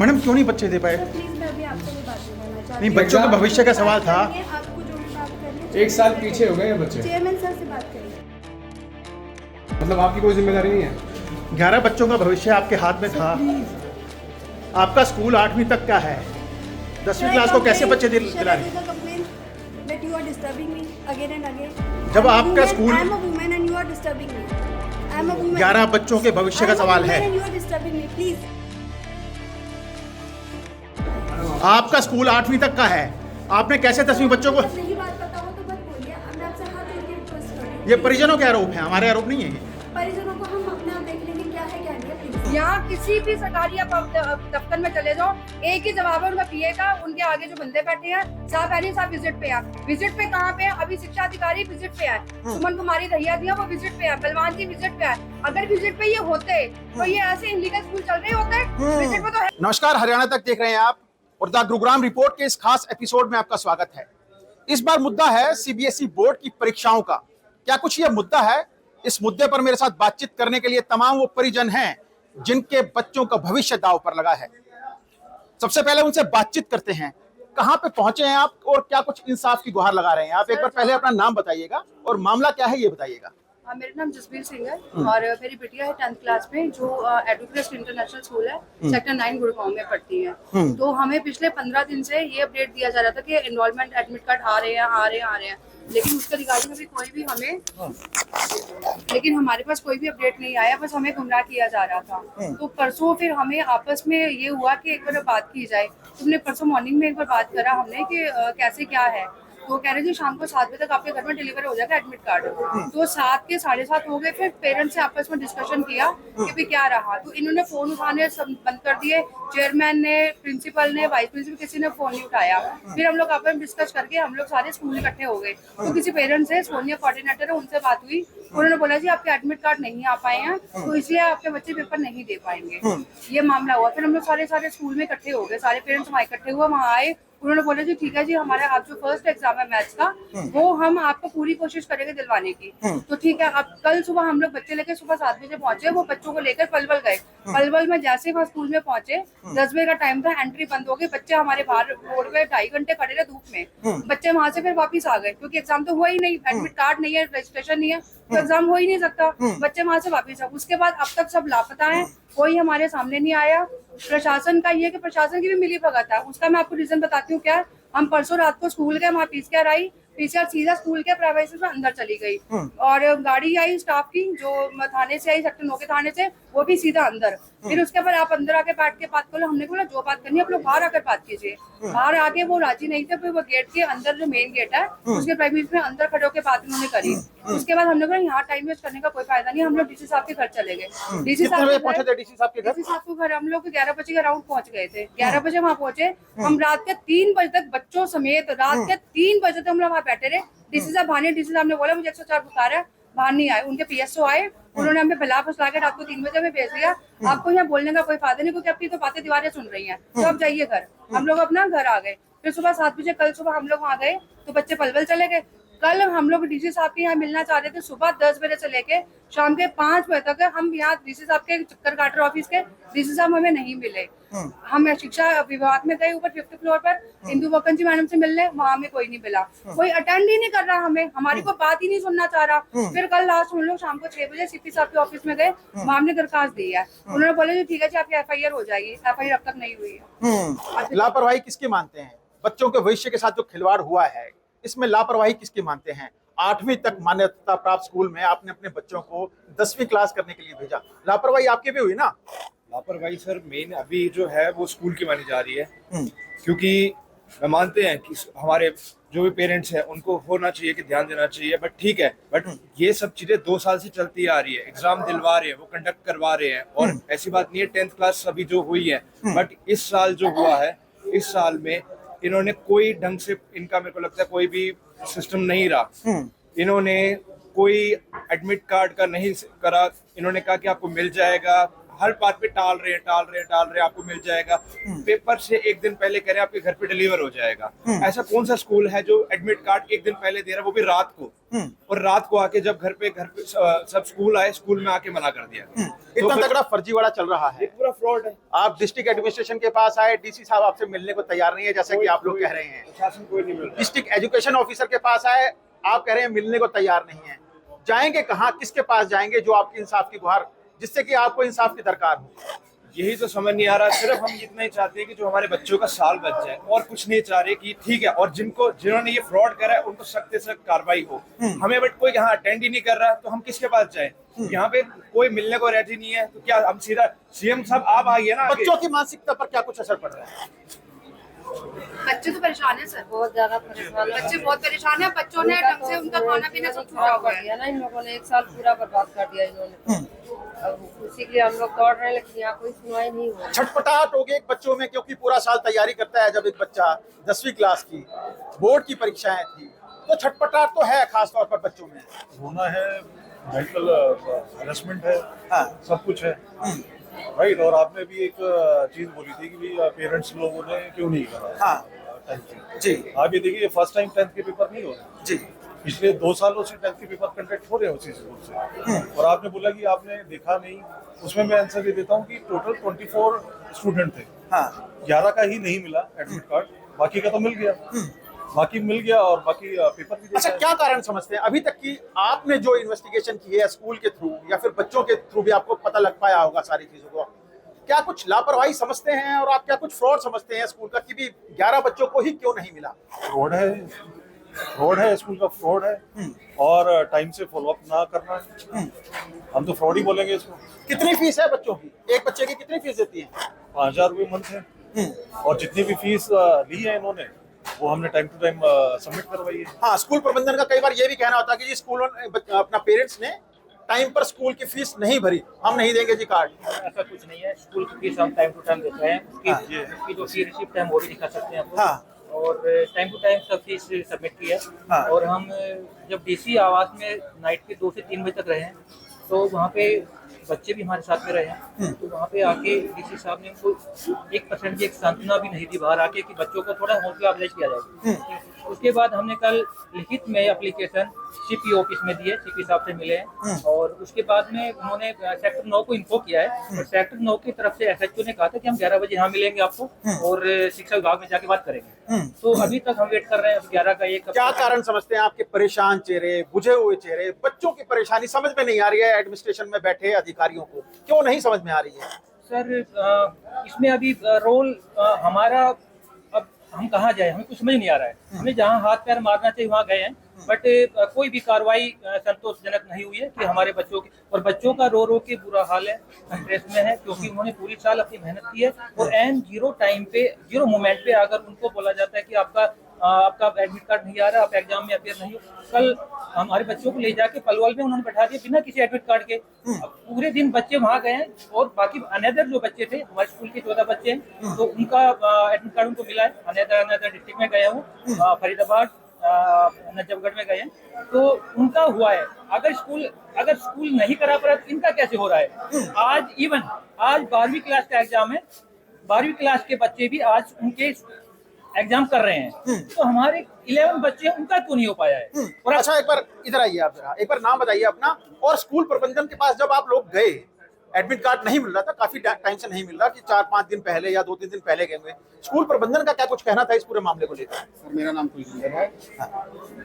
Madam क्यों नहीं बच्चे दे पाए? प्लीज मैं अभी आपसे नहीं बात करना चाहती नहीं, बच्चों के भविष्य का सवाल था। आपको जो भी बात करनी है, एक साल पीछे हो गए हैं बच्चे, चेयरमैन सर से बात करिए। मतलब आपकी कोई जिम्मेदारी नहीं है। 11 बच्चों का भविष्य आपके हाथ में था। आपका स्कूल 8वीं तक का है, 10वीं क्लास को कैसे बच्चे दिला रहे? That you are disturbing me again and again. जब आपका school- I am a woman and you are disturbing me. I am a woman. 11 बच्चों के भविष्य का सवाल है। I am a woman and you are disturbing me. Please. आपका school 8वीं तक का है, आपने कैसे 10वीं बच्चों को? सही बात पता हो तो मत बोलिए। मैं आपसे हाथ जोड़ के रिक्वेस्ट कर रही हूँ। ये परिजनों के आरोप है, हमारे आरोप नहीं है ये। परिजनों को हम अपने आप देख लेंगे क्या है क्या नहीं है। प्लीज। यहाँ किसी भी सरकारी या दफ्तर में चले जाओ, एक ही जवाब है उनका पीए का। उनके आगे जो बंदे बैठे हैं, साहब है नहीं, साहब विजिट पे है। विजिट पे कहाँ पे है? अभी शिक्षा अधिकारी विजिट पे है, सुमन कुमारी दहिया दिया वो विजिट पे है, बलवान जी विजिट पे है। अगर विजिट पे ये होते तो ये ऐसे इनलीगल स्कूल चल रहे होते? विजिट पे तो है। नमस्कार, हरियाणा तक देख रहे हैं आप और द गुरुग्राम रिपोर्ट के इस खास एपिसोड में आपका स्वागत है। इस बार मुद्दा है सीबीएसई बोर्ड की परीक्षाओं का। क्या कुछ ये मुद्दा है? इस मुद्दे पर मेरे साथ बातचीत करने के लिए तमाम वो परिजन हैं जिनके बच्चों का भविष्य दांव पर लगा है। सबसे पहले उनसे बातचीत करते हैं। कहां पे पहुंचे हैं आप और क्या कुछ इंसाफ की गुहार लगा रहे हैं आप? एक बार पहले अपना नाम बताइएगा और मामला क्या है ये बताइएगा। मेरा नाम जसबीर सिंह है और मेरी बिटिया है 10th क्लास में, जो एडुकेस्ट इंटरनेशनल स्कूल है सेक्टर 9 गुड़गांव में पढ़ती है। तो हमें पिछले 15 दिन से ये अपडेट दिया जा रहा था कि एनरोलमेंट एडमिट कार्ड आ रहे हैं, लेकिन उसके रिगार्डिंग अभी कोई भी हमारे पास कोई भी अपडेट नहीं आया, बस हमें गुमराह किया जा रहा था। तो परसों फिर हमें आपस में ये हुआ कि एक बार बात की जाए। तुमने परसों मॉर्निंग में एक बार बात करा हमने कि कैसे क्या है, तो कह रहे थे शाम को 7 बजे तक आपके घर में डिलीवर हो जाएगा एडमिट कार्ड। तो 7 के 7:30 हो गए। फिर पेरेंट्स से आपस में डिस्कशन किया कि भी क्या रहा, तो इन्होंने फोन उठाने सब बंद कर दिए। चेयरमैन ने, प्रिंसिपल ने, वाइस प्रिंसिपल, किसी ने फोन नहीं उठाया। फिर हम लोग आपस में डिस्कस करके हम लोग सारे स्कूल इकट्ठे हो गए। तो किसी पेरेंट्स से, सोनिया कोऑर्डिनेटर है, उनसे बात हुई। उन्होंने बोला जी आपके एडमिट कार्ड नहीं आ पाए हैं, तो इसलिए आपके बच्चे पेपर नहीं दे पाएंगे। ये मामला हुआ। फिर हम लोग सारे स्कूल में इकट्ठे हो गए, सारे पेरेंट्स वहाँ इकट्ठे हुए, वहाँ आए। उन्होंने बोला जी ठीक है जी, हमारा आज जो फर्स्ट एग्जाम है मैथ्स का, वो हम आपको पूरी कोशिश करेंगे दिलवाने की। तो ठीक है। अब कल सुबह हम लोग बच्चे लेकर सुबह 7 बजे पहुंचे। वो बच्चों को लेकर पलवल गए। पलवल में जैसे ही वहाँ स्कूल में पहुंचे, 10 बजे का टाइम था, एंट्री बंद हो गई। बच्चे हमारे बाहर रोड पे 2.5 घंटे खड़े रहे धूप में। बच्चे वहां से फिर वापिस आ गए, क्योंकि एग्जाम तो हुआ ही नहीं, एडमिट कार्ड नहीं है, रजिस्ट्रेशन नहीं है, तो एग्जाम हो ही नहीं सकता। बच्चे वहां से वापिस आ। उसके बाद अब तक सब लापता है, कोई हमारे सामने नहीं आया। प्रशासन का ये कि प्रशासन की भी मिली भगत है। उसका मैं आपको रीजन बताती हूँ क्या। हम परसों रात को स्कूल गए, वहाँ पीसीआर आई, पीसीआर सीधा स्कूल के प्राइवेसी में अंदर चली गई। और गाड़ी आई स्टाफ की, जो थाने से आई, सेक्टर 9 के थाने से, वो भी सीधा अंदर। फिर उसके बाद आप अंदर आके बैठ के बात करो। हमने बोला जो बात करनी है आप लोग बाहर आकर बात कीजिए। बाहर आके वो राजी नहीं थे। फिर वो गेट के अंदर, जो मेन गेट है, उसके प्राइवेसी में अंदर खड़े होकर बात उन्होंने करी। उसके बाद हमने बोला यहाँ टाइम वेस्ट करने का कोई फायदा नहीं। हम लोग डीसी साहब के घर चले गए। डीसी साहब को घर हम लोग 11 बजे के अराउंड पहुंच गए थे। 11 बजे वहाँ पहुंचे। हम रात के 3 बजे तक बच्चों समेत रात के 3 बजे तक हम लोग वहाँ बैठे रहे। डीसी साहब भाने, डीसी साहब ने बोला मुझे 104 बुखार है, बाहर नहीं आए। उनके पीएसओ आए, उन्होंने हमें बिला फुसला के रात को 3 बजे में भेज दिया। आपको यहाँ बोलने का कोई फायदा नहीं, क्योंकि आपकी तो बातें दीवारें सुन रही हैं, तो आप जाइए घर। हम लोग अपना घर आ गए। फिर सुबह 7 बजे कल सुबह हम लोग वहाँ गए, तो बच्चे पलवल चले गए। कल हम लोग डीसी साहब के यहाँ मिलना चाह रहे थे। सुबह 10 बजे से लेके शाम के 5 बजे तक हम यहाँ डीसी साहब के चक्कर काटर ऑफिस के डीसी साहब हमें नहीं मिले। हम शिक्षा विभाग में गए ऊपर 5th फ्लोर पर, इंदु बकन जी मैडम से मिलने, वहाँ में कोई नहीं मिला। कोई अटेंड ही नहीं कर रहा, हमारी कोई बात ही नहीं सुनना चाह रहा। फिर कल लास्ट हम लोग शाम को 6 बजे सीपी साहब के ऑफिस में गए, वहाँ हमने दरखास्त दी है। उन्होंने बोला जी ठीक है जी आपकी FIR हो जाएगी। FIR अब तक नहीं हुई है। लापरवाही किसकी मानते हैं? बच्चों के भविष्य के साथ जो खिलवाड़ हुआ है, इसमें लापरवाही किसकी मानते हैं? 8वीं तक मान्यता प्राप्त स्कूल में आपने अपने बच्चों को 10वीं क्लास करने के लिए भेजा, लापरवाही आपकी भी हुई ना? लापरवाही सर मेन अभी जो है वो स्कूल की मानी जा रही है, क्योंकि मैं मानते हैं कि हमारे जो भी पेरेंट्स हैं उनको होना चाहिए कि ध्यान देना चाहिए, बट ठीक है, बट ये सब चीजें 2 साल से चलती आ रही है। एग्जाम दिलवा रहे हैं, वो कंडक्ट करवा रहे हैं, और ऐसी बात नहीं है 10th क्लास अभी जो हुई है, बट इस साल जो हुआ है, इस साल में इन्होंने कोई ढंग से, इनका मेरे को लगता है कोई भी सिस्टम नहीं रहा। इन्होंने कोई एडमिट कार्ड का नहीं करा। इन्होंने कहा कि आपको मिल जाएगा, हर बात पे टाल रहे हैं, आपको मिल जाएगा। पेपर से एक दिन पहले कह रहे हैं आपके घर पे डिलीवर हो जाएगा। ऐसा कौन सा स्कूल है जो एडमिट कार्ड एक दिन पहले दे रहा है, वो भी रात को, और रात को आके जब घर पे सब स्कूल आए, स्कूल में आके मना कर दिया। इतना तगड़ा फर्जीवाड़ा चल रहा ये है। पूरा फ्रॉड है। आप डिस्ट्रिक्ट एडमिनिस्ट्रेशन के पास आए, डीसी साहब आपसे मिलने को तैयार नहीं है, जैसे कि आप लोग कह रहे हैं। शासन कोई नहीं मिल रहा। डिस्ट्रिक्ट एजुकेशन ऑफिसर के पास आए, आप कह रहे हैं मिलने को तैयार नहीं है। जाएंगे कहाँ, किसके पास जाएंगे जो आपकी इंसाफ की गुहार, जिससे कि आपको इंसाफ की दरकार हो? यही तो समझ नहीं आ रहा। सिर्फ हम इतना ही चाहते हैं कि जो हमारे बच्चों का साल बच जाए, और कुछ नहीं चाह रहे कि ठीक है, और जिन्होंने ये फ्रॉड करा है उनको सख्त से सख्त कार्रवाई हो। हमें बट कोई यहाँ अटेंड ही नहीं कर रहा, तो हम किसके पास जाएं? यहाँ पे कोई मिलने को रेडी नहीं है, तो क्या हम सीधा सीएम साहब आप आइए ना आगे। बच्चों की मानसिकता पर क्या कुछ असर पड़ रहा है? बच्चे तो परेशान है सर, बहुत ज्यादा परेशान है। बच्चे बहुत परेशान है। बच्चों ने ढंग से उनका खाना पीना सब छूटा हुआ कर है। दिया ना इन लोगों ने, 1 साल पूरा बर्बाद कर दिया इन्होंने। अब उसी के लिए हम लोग दौड़ रहे हैं, लेकिन यहाँ कोई सुनवाई नहीं हो रही। छटपटाहट हो गई एक बच्चों में, क्योंकि पूरा साल तैयारी करता है। जब एक बच्चा 10वीं क्लास की बोर्ड की परीक्षाएं थी, तो छटपटाहट तो है, खासतौर पर बच्चों में। होना है, मेंटल हरेसमेंट है, हाँ। सब कुछ है, राइट। और आपने भी एक चीज बोली थी कि भी पेरेंट्स लोगों ने क्यों नहीं करा। हाँ 10th जी आप ये देखिए, फर्स्ट टाइम 10th के पेपर नहीं हो रहे। जी। पिछले 2 सालों से 10th के पेपर कंडक्ट हो रहे हैं उसी स्कूल से। और आपने बोला कि आपने देखा नहीं, उसमें मैं आंसर दे देता हूँ कि टोटल 24 स्टूडेंट थे। हाँ 11 का ही नहीं मिला एडमिट कार्ड, बाकी का तो मिल गया। और बाकी पेपर भी अच्छा, देखा है। क्या कारण समझते हैं अभी तक की आपने जो इन्वेस्टिगेशन की है स्कूल के थ्रू या फिर बच्चों के थ्रू भी आपको पता लग पाया होगा सारी चीजों को? क्या कुछ लापरवाही समझते हैं और आप क्या कुछ फ्रॉड समझते हैं स्कूल का कि भी 11 बच्चों को ही क्यों नहीं मिला? फ्रॉड है, स्कूल का फ्रॉड है, और टाइम से फॉलो अप ना करना। हम तो फ्रॉड ही बोलेंगे इसको। कितनी फीस है बच्चों की? एक बच्चे की कितनी फीस देती है? 5,000 रुपये मंथ है, और जितनी भी फीस ली है इन्होंने, वो हमने टाइम टू टाइम सबमिट करवाई है। हाँ, स्कूल प्रबंधन का कई बार ये भी कहना होता है कि जी स्कूलों ने अपना पेरेंट्स ने टाइम पर स्कूल की फीस नहीं भरी, हम नहीं देंगे जी कार्ड। ऐसा कुछ नहीं है। स्कूल की फीस हम टाइम टू टाइम देते हैं। उसकी जो फी रिसिप्ट है वो भी दिखा सकते हैं आपको। हाँ। और टाइम टू टाइम सब फीस सबमिट की है। हाँ। और हम जब डीसी आवास में नाइट के 2 से 3 बजे तक रहे हैं, तो वहाँ पे बच्चे भी हमारे साथ में रहे हैं। तो वहाँ पे आके डीसी साहब ने उनको 1% की एक सांत्वना भी नहीं दी बाहर आके कि बच्चों को थोड़ा हौसला अफजाई किया जाए। उसके बाद हमने कल लिखित में एप्लीकेशन सीपी ऑफिस में दिए, सीपी साहब से मिले हैं। और उसके बाद में उन्होंने सेक्टर 9 को इन्फो किया है, और सेक्टर 9 की तरफ से एसएचओ ने कहा था कि हम 11 बजे यहाँ मिलेंगे आपको, और शिक्षा विभाग में जाके बात करेंगे। तो अभी तक हम वेट कर रहे हैं। 11 का एक क्या कारण समझते हैं आपके परेशान चेहरे, बुझे हुए चेहरे, बच्चों की परेशानी समझ में नहीं आ रही है? एडमिनिस्ट्रेशन में बैठे अधिकारियों को क्यों नहीं समझ में आ रही है? सर इसमें अभी रोल हमारा, अब हम कहाँ जाए, हमें कुछ समझ नहीं आ रहा है। हमें जहाँ हाथ पैर मारना चाहिए वहाँ गए हैं, बट कोई भी कार्रवाई संतोषजनक नहीं हुई है कि हमारे बच्चों की, और बच्चों का रो रो के बुरा हाल है, स्ट्रेस में है, क्योंकि उन्होंने पूरी साल अपनी मेहनत की है। और एन जीरो टाइम पे, जीरो मोमेंट पे अगर उनको बोला जाता है कि आपका एडमिट कार्ड नहीं आ रहा, आप एग्जाम में अपियर नहीं हो। कल हमारे बच्चों को ले जाके पलवल में उन्होंने बैठा दिया बिना किसी एडमिट कार्ड के। पूरे दिन बच्चे वहाँ गए हैं, और बाकी अनदर जो बच्चे थे, हमारे स्कूल के 14 बच्चे हैं, तो उनका एडमिट कार्ड उनको मिला है। अनदर डिस्ट्रिक्ट में गए हूँ, फरीदाबाद, नजफगढ़ में गए हैं, तो उनका हुआ है। अगर स्कूल नहीं करा पा रहा तो इनका कैसे हो रहा है? आज 12वीं क्लास का एग्जाम है, 12वीं क्लास के बच्चे भी आज उनके एग्जाम कर रहे हैं, तो हमारे 11 बच्चे हैं, उनका क्यों नहीं हो पाया है? और अच्छा, एक बार इधर आइए आप जरा, एक बार नाम बताइए अपना। और स्कूल प्रबंधन के पास जब आप लोग गए, एडमिट कार्ड नहीं मिल रहा था, काफी टाइम से नहीं मिल रहा, कि 4-5 दिन पहले या 2-3 दिन पहले गए हुए, स्कूल प्रबंधन का क्या कुछ कहना था इस पूरे मामले को लेकर? सर मेरा नाम कुलजिंदर है।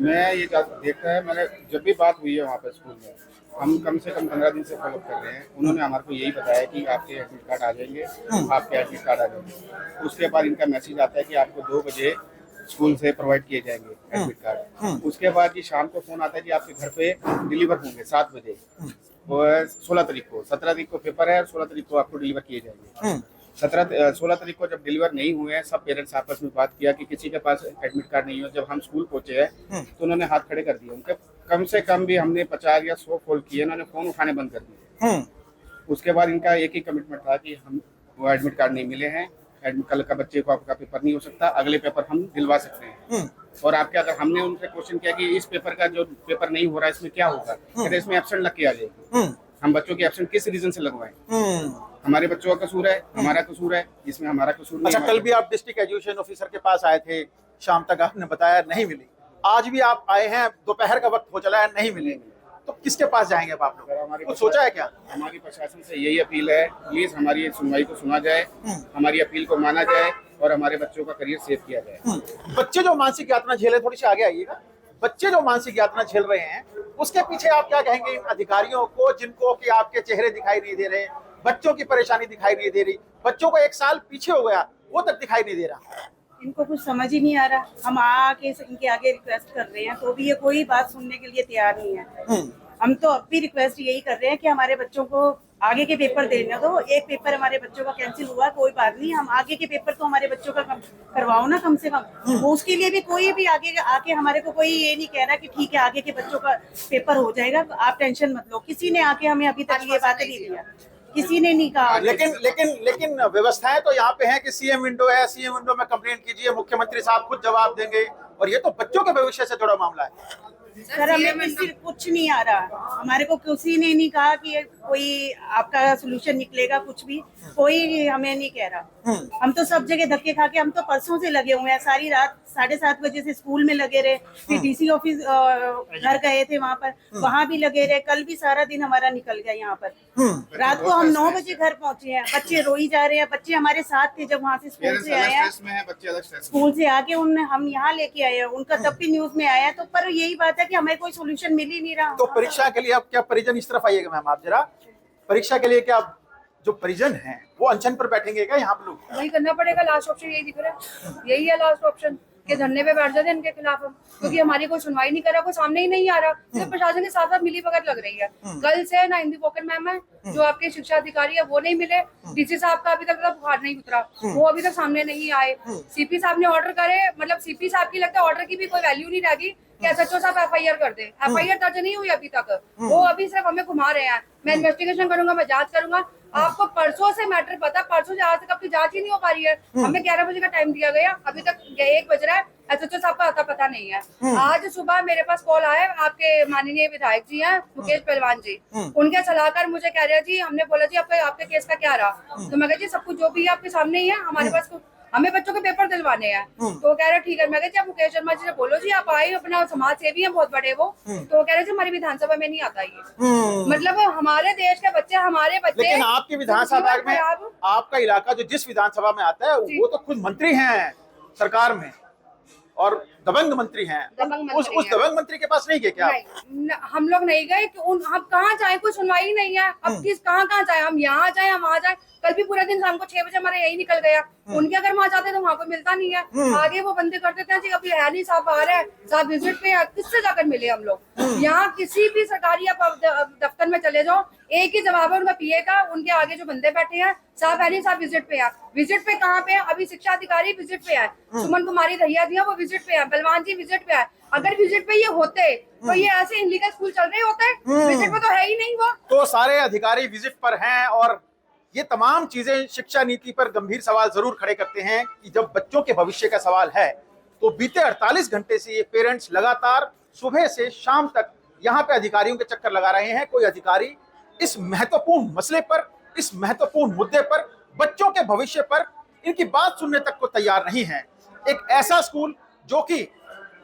मैं ये देखता है, मैंने जब भी बात हुई है वहाँ पर स्कूल में, हम कम से कम 15 दिन से फॉलो कर रहे हैं। उन्होंने हमारे को यही बताया कि आपके एडमिट कार्ड आ जाएंगे, आपके एडमिट कार्ड आ जाएंगे। उसके बाद इनका मैसेज आता है कि आपको 2 बजे स्कूल से प्रोवाइड किए जाएंगे एडमिट कार्ड। उसके बाद जी शाम को फोन आता है कि आपके घर पे डिलीवर होंगे 7 बजे, और 16 तारीख को, 17 तारीख को पेपर है, और 16 तारीख को आपको डिलीवर किए जाएंगे। 16 तारीख को जब डिलीवर नहीं हुए हैं, सब पेरेंट्स आपस में बात किया कि किसी के पास एडमिट कार्ड नहीं हो। जब हम स्कूल पहुंचे हैं तो उन्होंने हाथ खड़े कर दिए। उनके कम से कम भी हमने 50 या 100 कॉल किए, उन्होंने फोन उठाने बंद कर दिए। उसके बाद इनका एक ही कमिटमेंट था कि हम वो एडमिट कार्ड नहीं मिले हैं, कल का बच्चे को आपका पेपर नहीं हो सकता, अगले पेपर हम दिलवा सकते हैं। और आपके अगर हमने उनसे क्वेश्चन किया कि इस पेपर का जो पेपर नहीं हो रहा है इसमें क्या होगा, कहते इसमें एब्सेंट लग के आ जाएगी। हम बच्चों के एब्सेंट किस रीजन से लगवाएं? हमारे बच्चों का कसूर है, हमारा कसूर है, इसमें हमारा कसूर नहीं। अच्छा, कल भी आप डिस्ट्रिक्ट एजुकेशन ऑफिसर के पास आए थे, शाम तक आपने बताया नहीं मिली, आज भी आप आए हैं, दोपहर का वक्त हो चला है, नहीं मिले, तो किसके पास जाएंगे अब आप लोग? कुछ सोचा है क्या? हमारी प्रशासन से यही अपील है, प्लीज हमारी सुनवाई को सुना जाए, हमारी अपील को माना जाए और हमारे बच्चों का करियर सेव किया जाए। बच्चे जो मानसिक यातना झेले, थोड़ी सी आगे आइएगा, बच्चे जो मानसिक यातना झेल रहे हैं उसके पीछे आप क्या कहेंगे इन अधिकारियों को, जिनको कि आपके चेहरे दिखाई नहीं दे रहे, बच्चों की परेशानी दिखाई नहीं दे रही, बच्चों को 1 साल पीछे हो गया वो तक दिखाई नहीं दे रहा? इनको कुछ समझ ही नहीं आ रहा। हम आके इनके आगे रिक्वेस्ट कर रहे हैं तो भी ये कोई बात सुनने के लिए तैयार नहीं है। हम तो अब भी रिक्वेस्ट यही कर रहे हैं कि हमारे बच्चों को आगे के पेपर देने दो। एक पेपर हमारे बच्चों का कैंसिल हुआ, कोई बात नहीं, हम आगे के पेपर तो हमारे बच्चों का करवाओ ना कम से कम। वो उसके लिए भी कोई भी आगे आके हमारे को कोई ये नहीं कह रहा कि ठीक है आगे के बच्चों का पेपर हो जाएगा तो आप टेंशन मत लो। किसी ने आके हमें अभी तक ये बात नहीं दिया, किसी ने नहीं कहा। लेकिन व्यवस्थाएं तो यहाँ पे है कि सीएम विंडो है, सीएम विंडो में कंप्लेंट कीजिए, मुख्यमंत्री साहब खुद जवाब देंगे, और ये तो बच्चों के भविष्य से जुड़ा मामला है। सर हमें किसी कुछ नहीं आ रहा, हमारे को किसी ने नहीं कहा कि कोई आपका सोल्यूशन निकलेगा, कुछ भी कोई हमें नहीं कह रहा। हम तो सब जगह धक्के खा के, हम तो परसों से लगे हुए हैं, सारी रात 7:30 बजे से स्कूल में लगे रहे, फिर डीसी ऑफिस घर गए थे वहाँ पर, वहाँ भी लगे रहे, कल भी सारा दिन हमारा निकल गया यहाँ पर। रात को हम 9 बजे घर पहुँचे हैं, बच्चे रोई जा रहे हैं, बच्चे हमारे साथ थे जब वहाँ से स्कूल से आए हैं, स्कूल से आके हम यहाँ लेके आए हैं, उनका तब भी न्यूज में आया। तो पर यही बात है कि हमें कोई सोल्यूशन मिल ही नहीं रहा। तो परीक्षा के लिए अब क्या परिजन, इस तरफ आइएगा मैम आप जरा, परीक्षा के लिए क्या जो परिजन हैं वो अनशन पर बैठेंगे क्या यहाँ पे लोग? वही करना पड़ेगा, लास्ट ऑप्शन यही दिख रहा है, यही है लास्ट ऑप्शन के धरने पे बैठ जाते हैं इनके खिलाफ हम, क्योंकि हमारी कोई सुनवाई नहीं कर रहा, कोई सामने ही नहीं आ रहा। सिर्फ प्रशासन के साथ साथ मिली भगत लग रही है। कल से ना हिंदी वोकल मैम है जो आपके शिक्षा अधिकारी है वो नहीं मिले, डीसी साहब का अभी तक बुखार नहीं उतरा, वो अभी तक सामने नहीं आए। सीपी साहब ने ऑर्डर करे, मतलब सीपी साहब की लगता है ऑर्डर की भी कोई वैल्यू नहीं रहेगी कि एसएचओ साहब एफआईआर कर दे। एफआईआर दर्ज नहीं हुई अभी तक, वो अभी सिर्फ हमें घुमा रहे हैं। मैं इन्वेस्टिगेशन करूंगा, मैं जांच करूंगा। आपको परसों से मैटर पता, परसों से आज तक आपकी जांच ही नहीं हो पा रही है। हमें 11 बजे का टाइम दिया गया, अभी तक 1 बज रहा है, एसएचओ साहब का आता पता नहीं है। आज सुबह मेरे पास कॉल आया, आपके माननीय विधायक जी हैं मुकेश पहलवान जी, उनके सलाहकार मुझे कह रहे हैं जी, हमने बोला जी आपके केस का क्या रहा, तो मैं कहा जी सब कुछ जो भी है आपके सामने ही है, हमारे पास हमें बच्चों के पेपर दिलवाने हैं। तो वो कह रहे ठीक है। मैं कहा मुकेश शर्मा जी से बोलो जी आप आए, अपना समाज सेवी है बहुत बड़े वो, तो वो कह रहे हमारी विधानसभा में नहीं आता ये। मतलब हमारे देश के बच्चे, हमारे बच्चे। लेकिन आपकी विधानसभा में आपका इलाका जो जिस विधानसभा में आता है वो तो खुद मंत्री हैं सरकार में और दबंग मंत्री हैं, उस दबंग मंत्री के पास नहीं गए क्या? हम लोग नहीं गए, हम कहाँ जाए, कोई सुनवाई नहीं है। अब किस कहाँ जाए, हम यहाँ जाए, हम वहाँ जाए। कल भी पूरा दिन शाम को 6 बजे हमारा यही निकल गया। उनके अगर वहाँ जाते तो वहाँ को मिलता नहीं है, आगे वो बंदे कर देते हैं जी अभी है नहीं, साहब आ रहे हैं, साहब विजिट पे, किससे जाकर मिले हम लोग? यहाँ किसी भी सरकारी दफ्तर में चले जाओ, एक ही जवाब है उनका पीए का, उनके आगे जो बंदे बैठे हैं, साहब है नहीं, साहब विजिट पे है। विजिट पे कहाँ पे है? अभी शिक्षा अधिकारी विजिट पे है, सुमन कुमारी दहिया जी है वो विजिट पे है, बलवान जी विजिट पे है। अगर विजिट पे ये होते तो ये ऐसे इनलीगल स्कूल चल रहे होते, विजिट पे तो है ही नहीं वो। तो सारे अधिकारी विजिट पर हैं और ये तमाम चीजें शिक्षा नीति पर गंभीर सवाल जरूर खड़े करते हैं कि जब बच्चों के भविष्य का सवाल है तो बीते 48 घंटे से ये पेरेंट्स लगातार सुबह से शाम तक यहाँ पे अधिकारियों के चक्कर लगा रहे हैं। कोई अधिकारी इस महत्वपूर्ण मसले पर, इस महत्वपूर्ण मुद्दे पर, बच्चों के भविष्य पर इनकी बात सुनने तक को तैयार नहीं है। एक ऐसा स्कूल जो कि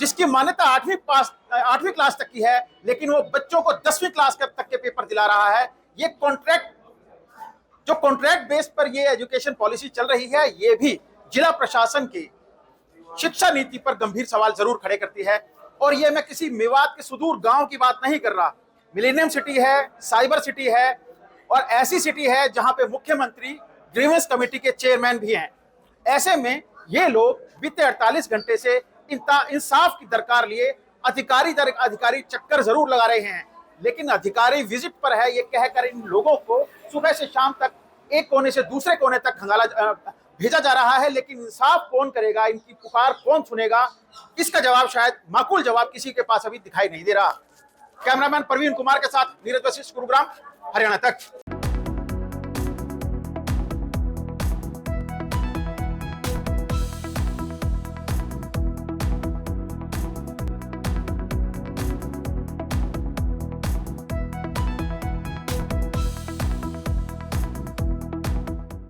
जिसकी मान्यता 8वीं क्लास तक की है, लेकिन वो बच्चों को 10वीं क्लास तक के पेपर दिला रहा है। ये कॉन्ट्रैक्ट बेस पर ये एजुकेशन पॉलिसी चल रही है, ये भी जिला प्रशासन की शिक्षा नीति पर गंभीर सवाल जरूर खड़े करती है। और ये मैं किसी मेवात के सुदूर गांव की बात नहीं कर रहा, मिलेनियम सिटी है, साइबर सिटी है और ऐसी सिटी है जहां पे मुख्यमंत्री ग्रीवेंस कमेटी के चेयरमैन भी हैं। ऐसे में ये लोग बीते 48 घंटे से इंसाफ की दरकार लिए अधिकारी चक्कर जरूर लगा रहे हैं, लेकिन अधिकारी विजिट पर है ये कहकर इन लोगों को सुबह से शाम तक एक कोने से दूसरे कोने तक भेजा जा रहा है। लेकिन इंसाफ कौन करेगा, इनकी पुकार कौन सुनेगा, इसका जवाब शायद माकूल जवाब किसी के पास अभी दिखाई नहीं दे रहा। कैमरामैन प्रवीण कुमार के साथ नीरज वशिष्ठ, गुरुग्राम, हरियाणा तक।